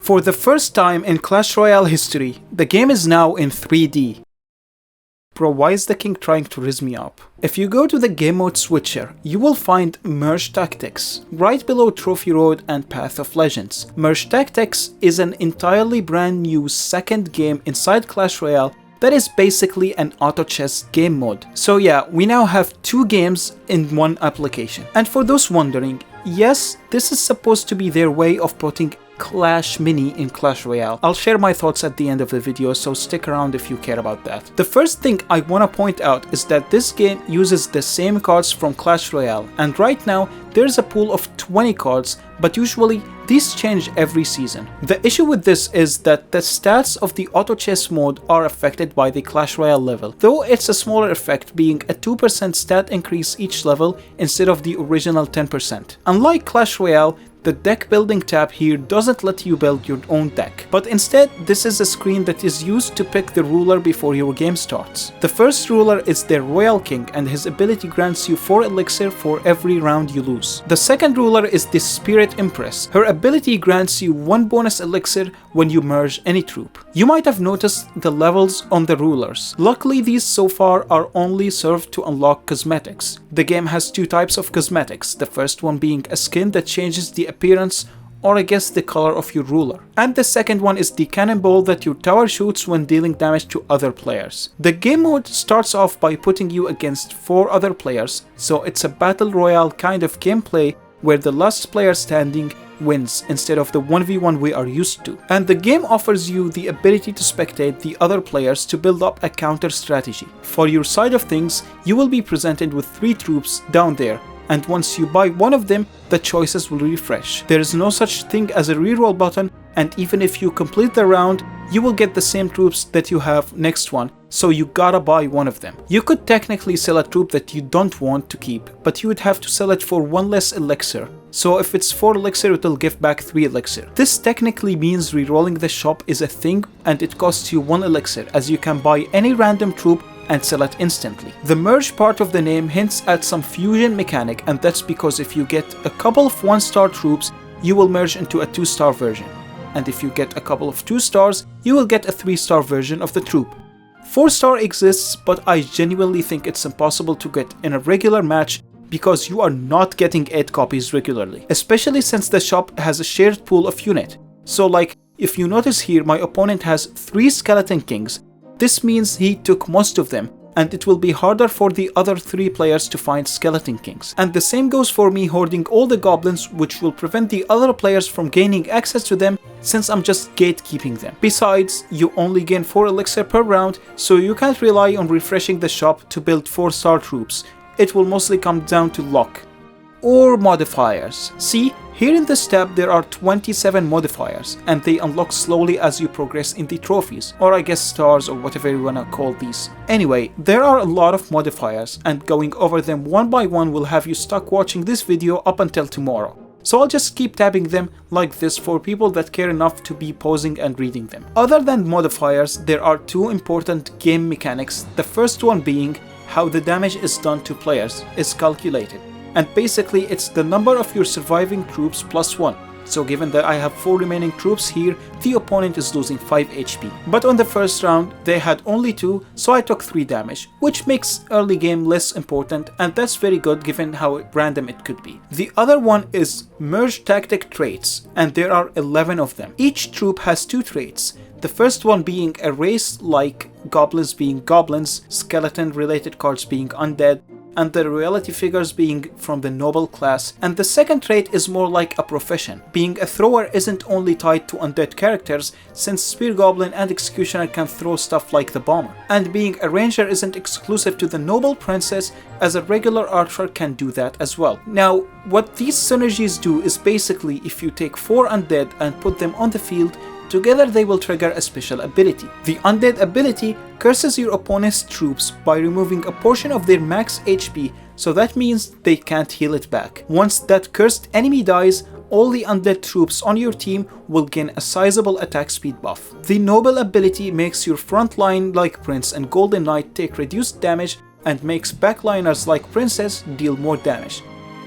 For the first time in Clash Royale history, the game is now in 3D. Bro, why is the king trying to riz me up? If you go to the game mode switcher, you will find Merge Tactics, right below Trophy Road and Path of Legends. Merge Tactics is an entirely brand new second game inside Clash Royale that is basically an auto chess game mode. So yeah, we now have two games in one application. And for those wondering, yes, this is supposed to be their way of putting Clash Mini in Clash Royale. I'll share my thoughts at the end of the video, so stick around if you care about that. The first thing I want to point out is that this game uses the same cards from Clash Royale, and right now there's a pool of 20 cards, but usually these change every season. The issue with this is that the stats of the auto chess mode are affected by the Clash Royale level, though it's a smaller effect, being a 2% stat increase each level instead of the original 10%. Unlike Clash Royale, the deck building tab here doesn't let you build your own deck, but instead this is a screen that is used to pick the ruler before your game starts. The first ruler is the Royal King, and his ability grants you 4 elixir for every round you lose. The second ruler is the Spirit Empress. Her ability grants you 1 bonus elixir when you merge any troop. You might have noticed the levels on the rulers. Luckily, these so far are only served to unlock cosmetics. The game has 2 types of cosmetics, the first one being a skin that changes the appearance, or I guess the color of your ruler. And the second one is the cannonball that your tower shoots when dealing damage to other players. The game mode starts off by putting you against 4 other players, so it's a battle royale kind of gameplay where the last player standing wins instead of the 1v1 we are used to. And the game offers you the ability to spectate the other players to build up a counter strategy. For your side of things, you will be presented with 3 troops down there, and once you buy one of them, the choices will refresh. There is no such thing as a reroll button, and even if you complete the round, you will get the same troops that you have next one, so you gotta buy one of them. You could technically sell a troop that you don't want to keep, but you would have to sell it for 1 less elixir. So if it's 4 elixir, it will give back 3 elixir. This technically means rerolling the shop is a thing, and it costs you 1 elixir, as you can buy any random troop and sell it instantly. The merge part of the name hints at some fusion mechanic, and that's because if you get a couple of 1-star troops, you will merge into a 2-star version. And if you get a couple of 2 stars, you will get a 3-star version of the troop. 4-star exists, but I genuinely think it's impossible to get in a regular match because you are not getting 8 copies regularly, especially since the shop has a shared pool of unit. So like, if you notice here, my opponent has 3 Skeleton Kings. This means he took most of them, and it will be harder for the other 3 players to find Skeleton Kings. And the same goes for me hoarding all the goblins, which will prevent the other players from gaining access to them since I'm just gatekeeping them. Besides, you only gain 4 elixir per round, so you can't rely on refreshing the shop to build 4-star troops. It will mostly come down to luck. Or modifiers. See, here in this tab there are 27 modifiers, and they unlock slowly as you progress in the trophies, or I guess stars, or whatever you wanna call these. Anyway, there are a lot of modifiers, and going over them one by one will have you stuck watching this video up until tomorrow. So I'll just keep tabbing them like this for people that care enough to be pausing and reading them. Other than modifiers, there are 2 important game mechanics, the first one being how the damage is done to players is calculated. And basically it's the number of your surviving troops plus 1. So given that I have 4 remaining troops here, the opponent is losing 5 HP. But on the first round, they had only 2, so I took 3 damage, which makes early game less important, and that's very good given how random it could be. The other one is Merge Tactic traits, and there are 11 of them. Each troop has 2 traits. The first one being a race, like goblins being goblins, skeleton related cards being undead, and the royalty figures being from the noble class. And the second trait is more like a profession. Being a thrower isn't only tied to undead characters, since Spear Goblin and Executioner can throw stuff like the bomber. And being a ranger isn't exclusive to the noble princess, as a regular archer can do that as well. Now, what these synergies do is basically if you take 4 undead and put them on the field, together they will trigger a special ability. The undead ability curses your opponent's troops by removing a portion of their max HP, so that means they can't heal it back. Once that cursed enemy dies, all the undead troops on your team will gain a sizable attack speed buff. The noble ability makes your front line like Prince and Golden Knight take reduced damage and makes backliners like Princess deal more damage.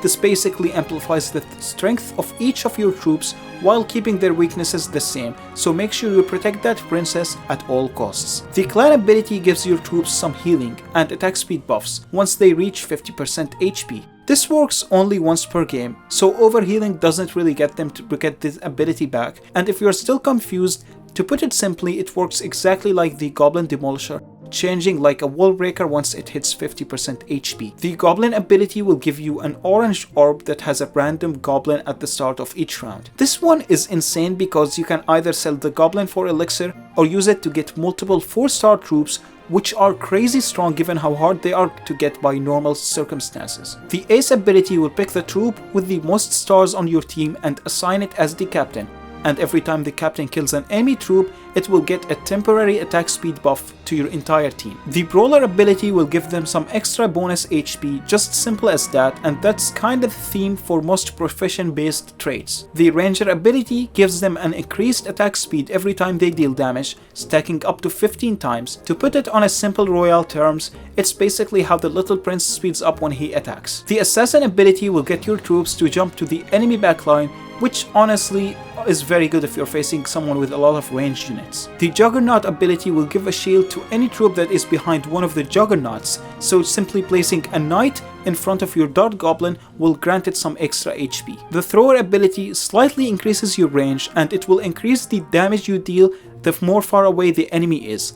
This basically amplifies the strength of each of your troops while keeping their weaknesses the same, so make sure you protect that princess at all costs. The clan ability gives your troops some healing and attack speed buffs once they reach 50% HP. This works only once per game, so overhealing doesn't really get them to get this ability back, and if you're still confused, to put it simply, it works exactly like the Goblin Demolisher, changing like a wall breaker once it hits 50% HP. The Goblin ability will give you an orange orb that has a random goblin at the start of each round. This one is insane because you can either sell the goblin for elixir or use it to get multiple 4-star troops, which are crazy strong given how hard they are to get by normal circumstances. The Ace ability will pick the troop with the most stars on your team and assign it as the captain, and every time the captain kills an enemy troop, it will get a temporary attack speed buff to your entire team. The Brawler ability will give them some extra bonus HP, just simple as that, and that's kind of the theme for most profession based traits. The Ranger ability gives them an increased attack speed every time they deal damage, stacking up to 15 times. To put it on a simple Royale terms, it's basically how the little prince speeds up when he attacks. The Assassin ability will get your troops to jump to the enemy backline, which honestly is very good if you're facing someone with a lot of ranged units. The Juggernaut ability will give a shield to any troop that is behind one of the Juggernauts, so simply placing a knight in front of your Dart Goblin will grant it some extra HP. The Thrower ability slightly increases your range, and it will increase the damage you deal the more far away the enemy is,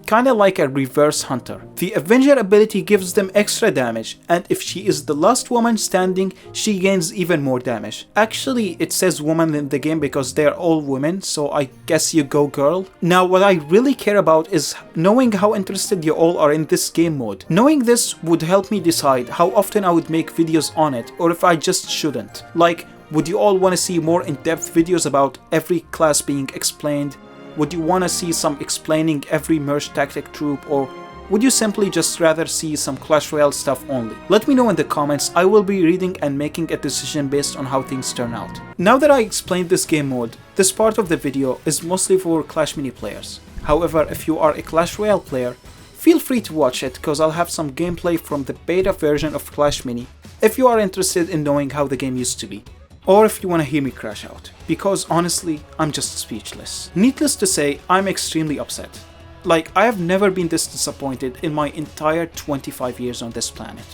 kinda like a reverse hunter. The Avenger ability gives them extra damage, and if she is the last woman standing, she gains even more damage. Actually, it says woman in the game because they are all women, so I guess you go girl. Now, what I really care about is knowing how interested you all are in this game mode. Knowing this would help me decide how often I would make videos on it, or if I just shouldn't. Like, would you all want to see more in-depth videos about every class being explained? Would you want to see some explaining every merge tactic troop, or would you simply just rather see some Clash Royale stuff only? Let me know in the comments. I will be reading and making a decision based on how things turn out. Now that I explained this game mode, this part of the video is mostly for Clash Mini players. However, if you are a Clash Royale player, feel free to watch it because I'll have some gameplay from the beta version of Clash Mini if you are interested in knowing how the game used to be. Or if you want to hear me crash out, because honestly, I'm just speechless. Needless to say, I'm extremely upset. Like, I have never been this disappointed in my entire 25 years on this planet.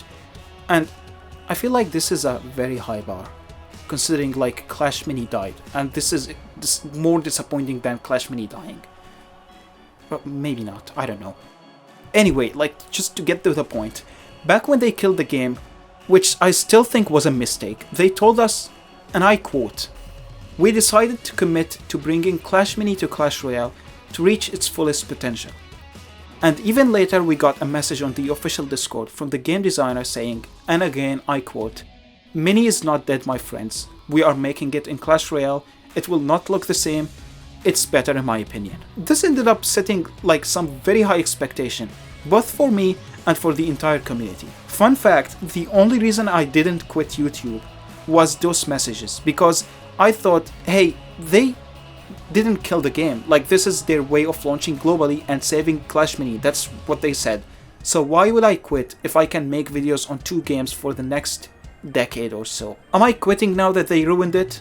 And I feel like this is a very high bar, considering like Clash Mini died, and this is more disappointing than Clash Mini dying. But maybe not, I don't know. Anyway, like, just to get to the point, back when they killed the game, which I still think was a mistake, they told us, and I quote, "We decided to commit to bringing Clash Mini to Clash Royale to reach its fullest potential." And even later we got a message on the official Discord from the game designer saying, and again I quote, "Mini is not dead, my friends. We are making it in Clash Royale. It will not look the same. It's better in my opinion." This ended up setting like some very high expectation, both for me and for the entire community. Fun fact, the only reason I didn't quit YouTube was those messages, because I thought, hey, they didn't kill the game, like this is their way of launching globally and saving Clash Mini, that's what they said. So why would I quit if I can make videos on 2 games for the next decade or so? Am I quitting now that they ruined it?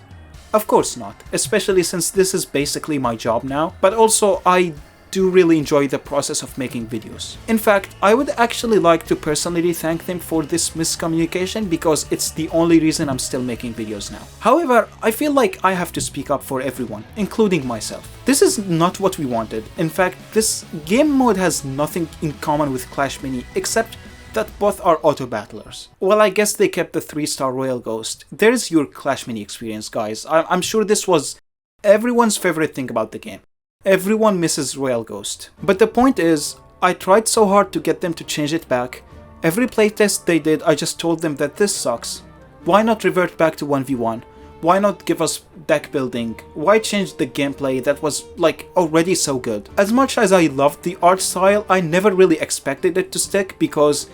Of course not, especially since this is basically my job now, but also I do really enjoy the process of making videos. In fact, I would actually like to personally thank them for this miscommunication because it's the only reason I'm still making videos now. However, I feel like I have to speak up for everyone, including myself. This is not what we wanted. In fact, this game mode has nothing in common with Clash Mini except that both are auto battlers. Well, I guess they kept the 3-star Royal Ghost. There's your Clash Mini experience, guys. I'm sure this was everyone's favorite thing about the game. Everyone misses Royal Ghost. But the point is, I tried so hard to get them to change it back. Every playtest they did, I just told them that this sucks. Why not revert back to 1v1? Why not give us deck building? Why change the gameplay that was like already so good? As much as I loved the art style, I never really expected it to stick because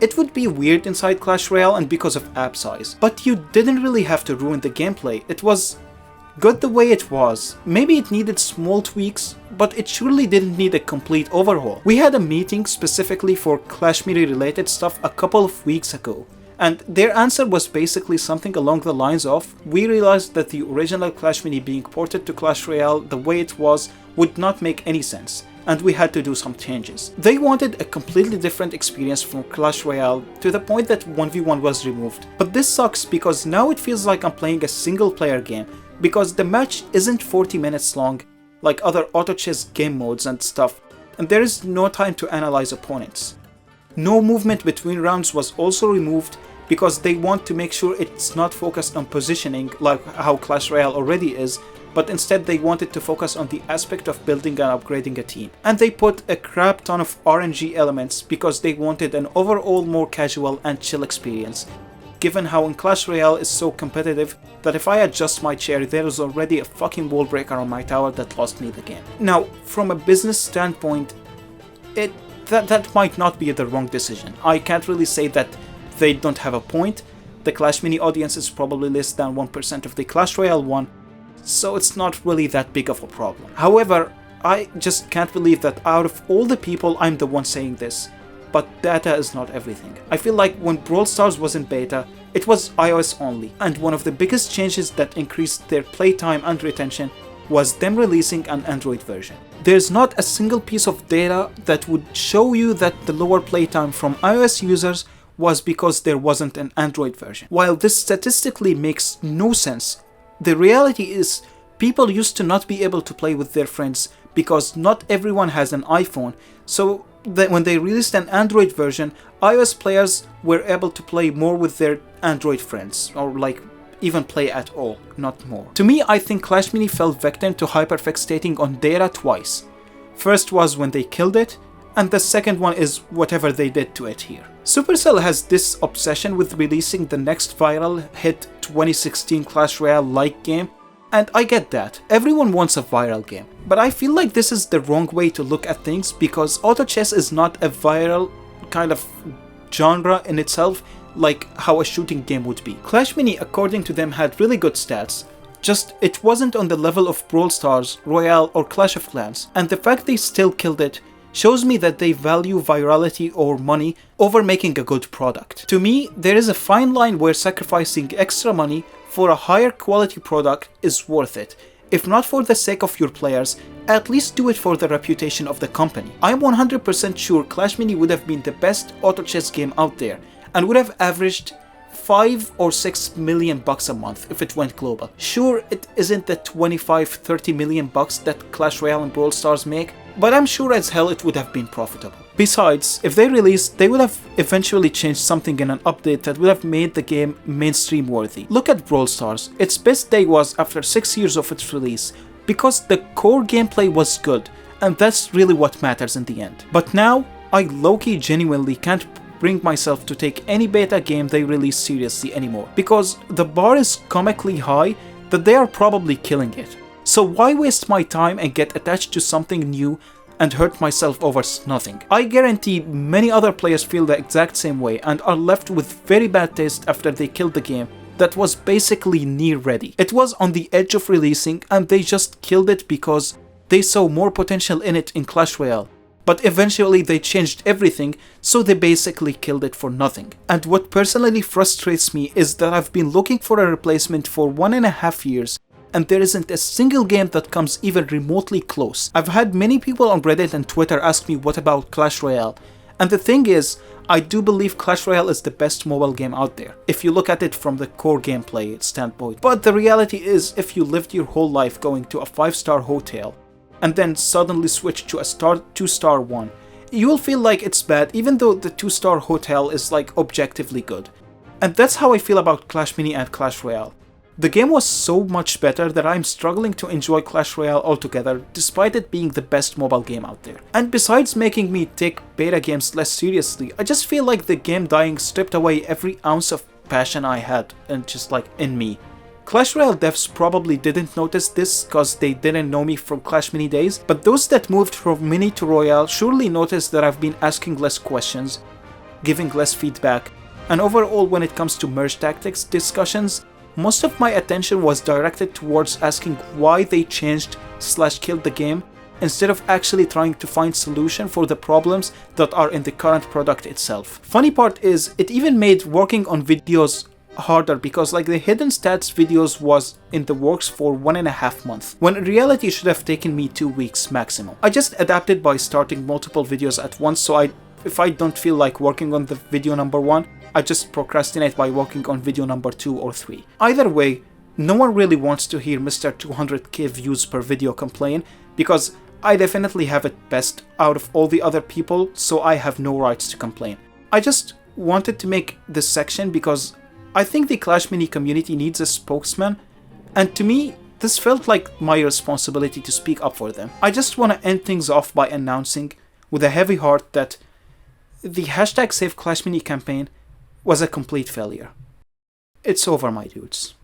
it would be weird inside Clash Royale and because of app size. But you didn't really have to ruin the gameplay. It was good the way it was. Maybe it needed small tweaks, but it surely didn't need a complete overhaul. We had a meeting specifically for Clash Mini related stuff a couple of weeks ago, And their answer was basically something along the lines of, we realized that the original Clash Mini being ported to Clash Royale the way it was would not make any sense, and we had to do some changes. They wanted a completely different experience from Clash Royale to the point that 1v1 was removed. But this sucks because now it feels like I'm playing a single player game, because the match isn't 40 minutes long like other auto chess game modes and stuff, and there is no time to analyze opponents. No movement between rounds was also removed because they want to make sure it's not focused on positioning like how Clash Royale already is, but instead they wanted to focus on the aspect of building and upgrading a team. And they put a crap ton of RNG elements because they wanted an overall more casual and chill experience, given how in Clash Royale is so competitive that if I adjust my chair there is already a fucking wall breaker on my tower that lost me the game. Now, from a business standpoint, that might not be the wrong decision. I can't really say that they don't have a point. The Clash Mini audience is probably less than 1% of the Clash Royale one, so it's not really that big of a problem. However, I just can't believe that out of all the people I'm the one saying this, but data is not everything. I feel like when Brawl Stars was in beta, it was iOS only, and one of the biggest changes that increased their playtime and retention was them releasing an Android version. There's not a single piece of data that would show you that the lower playtime from iOS users was because there wasn't an Android version. While this statistically makes no sense, the reality is people used to not be able to play with their friends because not everyone has an iPhone, so that when they released an Android version, iOS players were able to play more with their Android friends, or like even play at all, not more. To me, I think Clash Mini fell victim to hyperfixating on data twice. First was when they killed it, and the second one is whatever they did to it here. Supercell has this obsession with releasing the next viral hit 2016 Clash Royale-like game, and I get that. Everyone wants a viral game. But I feel like this is the wrong way to look at things because auto chess is not a viral kind of genre in itself like how a shooting game would be. Clash Mini, according to them, had really good stats, just it wasn't on the level of Brawl Stars, Royale or Clash of Clans, and the fact they still killed it shows me that they value virality or money over making a good product. To me, there is a fine line where sacrificing extra money for a higher quality product is worth it. If not for the sake of your players, at least do it for the reputation of the company. I'm 100% sure Clash Mini would have been the best auto chess game out there and would have averaged 5 or 6 million bucks a month if it went global. Sure, it isn't the 25-30 million bucks that Clash Royale and Brawl Stars make, but I'm sure as hell it would have been profitable. Besides, if they released, they would have eventually changed something in an update that would have made the game mainstream worthy. Look at Brawl Stars. Its best day was after 6 years of its release, because the core gameplay was good, and that's really what matters in the end. But now, I low-key genuinely can't bring myself to take any beta game they release seriously anymore, because the bar is comically high that they are probably killing it. So why waste my time and get attached to something new and hurt myself over nothing? I guarantee many other players feel the exact same way and are left with very bad taste after they killed the game that was basically near ready. It was on the edge of releasing and they just killed it because they saw more potential in it in Clash Royale. But eventually they changed everything, so they basically killed it for nothing. And what personally frustrates me is that I've been looking for a replacement for 1.5 years, and there isn't a single game that comes even remotely close. I've had many people on Reddit and Twitter ask me what about Clash Royale, and the thing is, I do believe Clash Royale is the best mobile game out there, if you look at it from the core gameplay standpoint. But the reality is, if you lived your whole life going to a 5-star hotel, and then suddenly switch to a 2-star one, you will feel like it's bad even though the 2-star hotel is like objectively good. And that's how I feel about Clash Mini and Clash Royale. The game was so much better that I'm struggling to enjoy Clash Royale altogether despite it being the best mobile game out there. And besides making me take beta games less seriously, I just feel like the game dying stripped away every ounce of passion I had and just like in me. Clash Royale devs probably didn't notice this cause they didn't know me from Clash Mini days, but those that moved from Mini to Royale surely noticed that I've been asking less questions, giving less feedback, and overall when it comes to merge tactics discussions, most of my attention was directed towards asking why they changed/killed the game instead of actually trying to find solution for the problems that are in the current product itself. Funny part is, it even made working on videos harder because like the hidden stats videos was in the works for 1.5 months, when in reality it should have taken me 2 weeks maximum. I just adapted by starting multiple videos at once, so if I don't feel like working on the video number 1, I just procrastinate by working on video number 2 or 3. Either way, no one really wants to hear Mr. 200k views per video complain, because I definitely have it best out of all the other people, so I have no rights to complain. I just wanted to make this section because I think the Clash Mini community needs a spokesman, and to me, this felt like my responsibility to speak up for them. I just want to end things off by announcing, with a heavy heart, that the hashtag Save Clash Mini campaign was a complete failure. It's over, my dudes.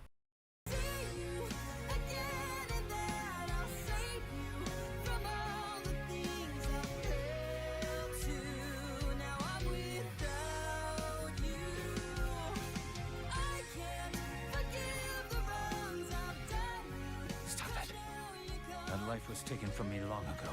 That life was taken from me long ago.